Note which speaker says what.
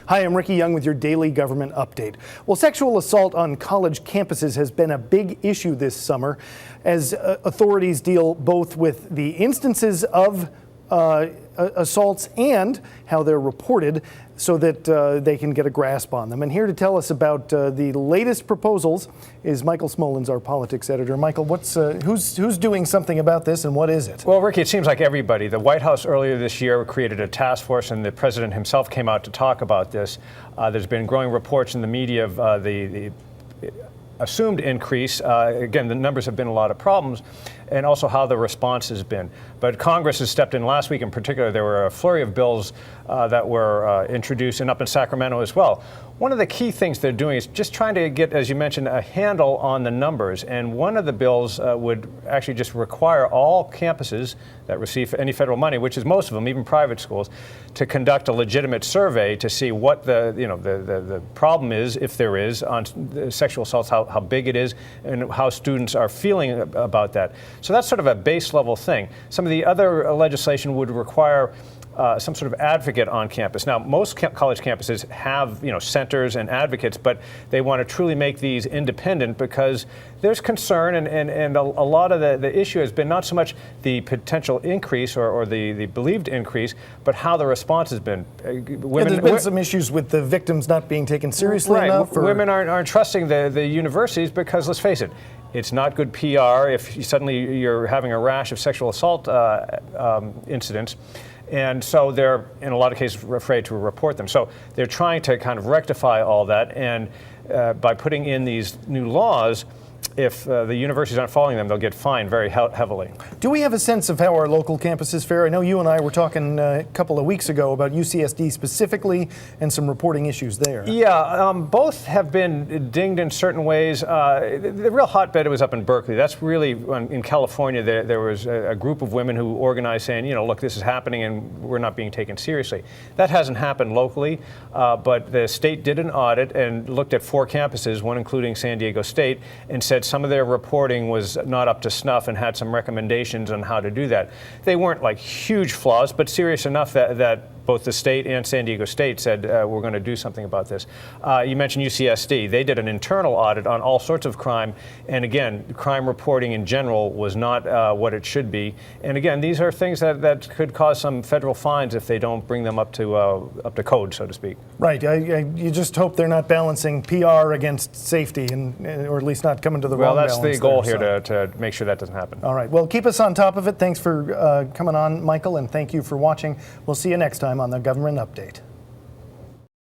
Speaker 1: Hi, I'm Ricky Young with your daily government update. Well, sexual assault on college campuses has been a big issue this summer as authorities deal both with the instances of assaults and how they're reported so that they can get a grasp on them. And here to tell us about the latest proposals is Michael Smolens, our politics editor. Michael, who's doing something about this and what is it?
Speaker 2: Well, Ricky, it seems like everybody. The White House earlier this year created a task force and the president himself came out to talk about this. There's been growing reports in the media of the assumed increase. Again, the numbers have been a lot of problems, and also how the response has been. But Congress has stepped in last week in particular. There were a flurry of bills that were introduced, and up in Sacramento as well. One of the key things they're doing is just trying to get, as you mentioned, a handle on the numbers. And one of the bills would actually just require all campuses that receive any federal money, which is most of them, even private schools, to conduct a legitimate survey to see what the problem is, if there is, on sexual assaults, how big it is, and how students are feeling about that. So that's sort of a base level thing. Some of the other legislation would require some sort of advocate on campus. Now, most college campuses have, centers and advocates, but they want to truly make these independent because there's concern, and a lot of the issue has been not so much the potential increase or the believed increase, but how the response has been.
Speaker 1: There's been some issues with the victims not being taken seriously enough.
Speaker 2: Women aren't trusting the universities because, let's face it, it's not good PR if suddenly you're having a rash of sexual assault incidents. And so they're, in a lot of cases, afraid to report them. So they're trying to kind of rectify all that. And by putting in these new laws, if the universities aren't following them, they'll get fined very heavily.
Speaker 1: Do we have a sense of how our local campuses fare? I know you and I were talking a couple of weeks ago about UCSD specifically and some reporting issues there.
Speaker 2: Yeah, both have been dinged in certain ways. The real hotbed was up in Berkeley. That's really, in California, there was a group of women who organized saying, look, this is happening and we're not being taken seriously. That hasn't happened locally, but the state did an audit and looked at 4 campuses, one including San Diego State, and said some of their reporting was not up to snuff and had some recommendations on how to do that. They weren't like huge flaws, but serious enough that both the state and San Diego State said we're going to do something about this. You mentioned UCSD. They did an internal audit on all sorts of crime, and again, crime reporting in general was not what it should be. And again, these are things that could cause some federal fines if they don't bring them up to code, so to speak.
Speaker 1: Right. You just hope they're not balancing PR against safety, or at least not coming to the wrong balance.
Speaker 2: Well, that's the goal here, to make sure that doesn't happen.
Speaker 1: All right. Well, keep us on top of it. Thanks for coming on, Michael, and thank you for watching. We'll see you next time on the Government Update.